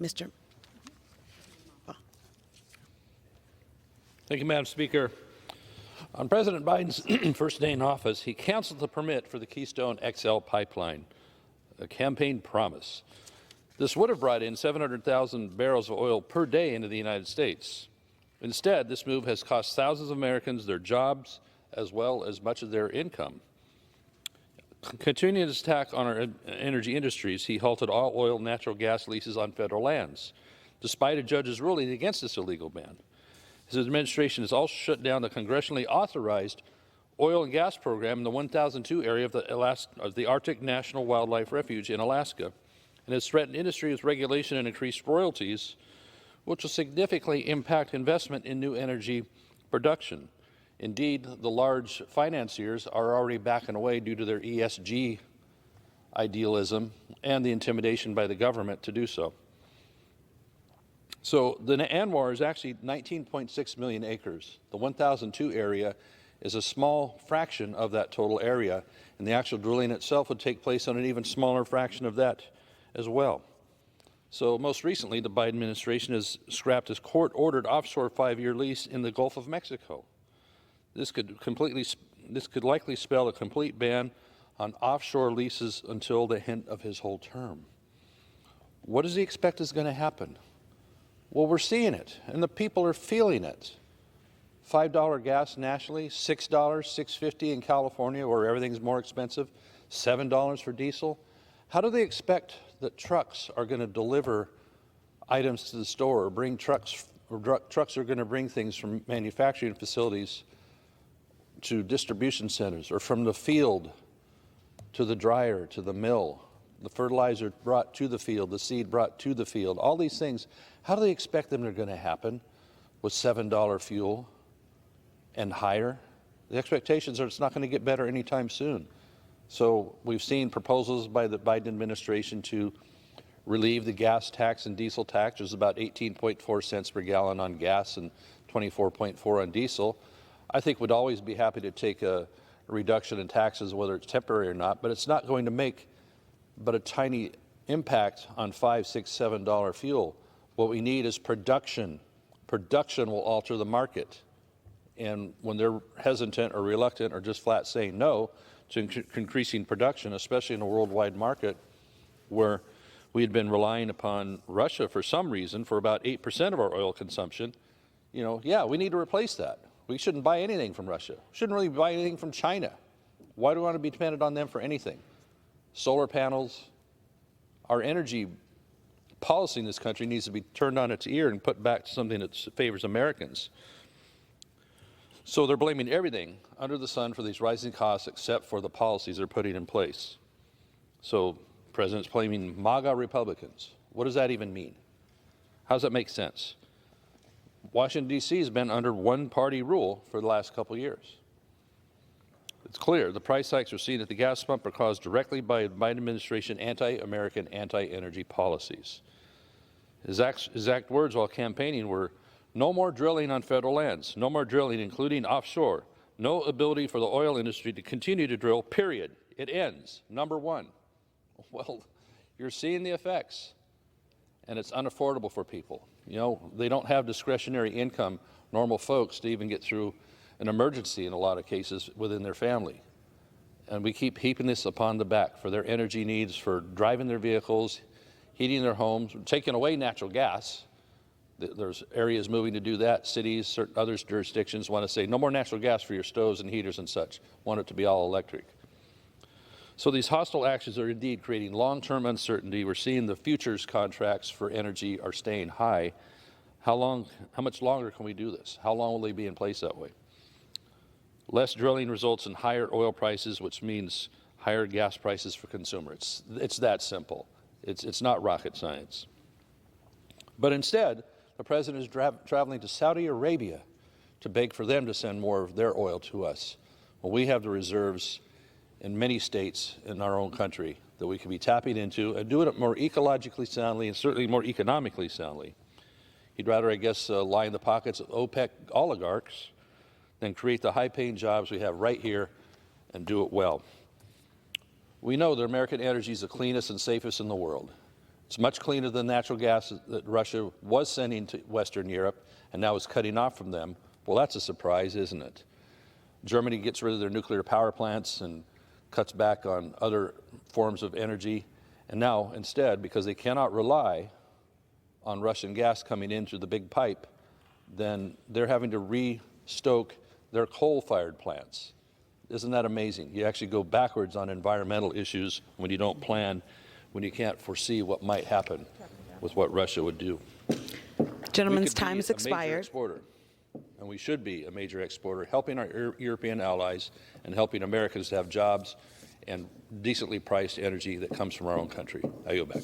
Mr. Thank you, Madam Speaker. On President Biden's first day in office, he canceled the permit for the Keystone XL pipeline, a campaign promise. This would have brought in 700,000 barrels of oil per day into the United States. Instead, this move has cost thousands of Americans their jobs as well as much of their income. Continuing his attack on our energy industries, he halted all oil and natural gas leases on federal lands, despite a judge's ruling against this illegal ban. His administration has also shut down the congressionally authorized oil and gas program in the 1002 area of the Arctic National Wildlife Refuge in Alaska, and has threatened industry with regulation and increased royalties, which will significantly impact investment in new energy production. Indeed, the large financiers are already backing away due to their ESG idealism and the intimidation by the government to do so. So the ANWR is actually 19.6 million acres. The 1002 area is a small fraction of that total area, and the actual drilling itself would take place on an even smaller fraction of that as well. So most recently, the Biden administration has scrapped his court-ordered offshore 5-year lease in the Gulf of Mexico. This could likely spell a complete ban on offshore leases until the end of his whole term. What does he expect is going to happen? Well, we're seeing it, and the people are feeling it. $5 gas nationally, $6, $6.50 in California, where everything's more expensive, $7 for diesel. How do they expect that trucks are going to deliver items to the store, or bring trucks are going to bring things from manufacturing facilities to distribution centers, or from the field to the dryer, to the mill, the fertilizer brought to the field, the seed brought to the field, all these things? How do they expect them are going to happen with $7 fuel and higher? The expectations are it's not going to get better anytime soon. So we've seen proposals by the Biden administration to relieve the gas tax and diesel tax. There's about 18.4 cents per gallon on gas and 24.4 on diesel. I think we'd always be happy to take a reduction in taxes, whether it's temporary or not, but it's not going to make but a tiny impact on $5, $6, $7 fuel. What we need is production. Production will alter the market. And when they're hesitant or reluctant or just flat saying no to increasing production, especially in a worldwide market where we had been relying upon Russia for some reason for about 8% of our oil consumption, yeah, we need to replace that. We shouldn't buy anything from Russia. We shouldn't really buy anything from China. Why do we want to be dependent on them for anything? Solar panels. Our energy policy in this country needs to be turned on its ear and put back to something that favors Americans. So they're blaming everything under the sun for these rising costs except for the policies they're putting in place. So the president's blaming MAGA Republicans. What does that even mean? How does that make sense? Washington, D.C. has been under one-party rule for the last couple of years. It's clear the price hikes we're seeing at the gas pump are caused directly by the Biden administration anti-American, anti-energy policies. His exact words while campaigning were, no more drilling on federal lands, no more drilling, including offshore, no ability for the oil industry to continue to drill, period. It ends, number one. Well, you're seeing the effects, and it's unaffordable for people. They don't have discretionary income, normal folks, to even get through an emergency in a lot of cases within their family. And we keep heaping this upon the back for their energy needs, for driving their vehicles, heating their homes, taking away natural gas. There's areas moving to do that. Cities, certain other jurisdictions want to say no more natural gas for your stoves and heaters and such, want it to be all electric. So these hostile actions are indeed creating long-term uncertainty. We're seeing the futures contracts for energy are staying high. How much longer can we do this? How long will they be in place that way? Less drilling results in higher oil prices, which means higher gas prices for consumers. It's that simple. It's not rocket science. But instead, the president is traveling to Saudi Arabia to beg for them to send more of their oil to us. Well, we have the reserves in many states in our own country that we can be tapping into and doing it more ecologically soundly and certainly more economically soundly. He'd rather, I guess, line the pockets of OPEC oligarchs than create the high-paying jobs we have right here and do it well. We know that American energy is the cleanest and safest in the world. It's much cleaner than natural gas that Russia was sending to Western Europe and now is cutting off from them. Well, that's a surprise, isn't it? Germany gets rid of their nuclear power plants and cuts back on other forms of energy. And now, instead, because they cannot rely on Russian gas coming in through the big pipe, then they're having to restoke their coal-fired plants. Isn't that amazing? You actually go backwards on environmental issues when you don't plan, when you can't foresee what might happen with what Russia would do. Gentleman's time is has expired. Exporter, and we should be a major exporter, helping our European allies and helping Americans to have jobs and decently priced energy that comes from our own country. I yield back.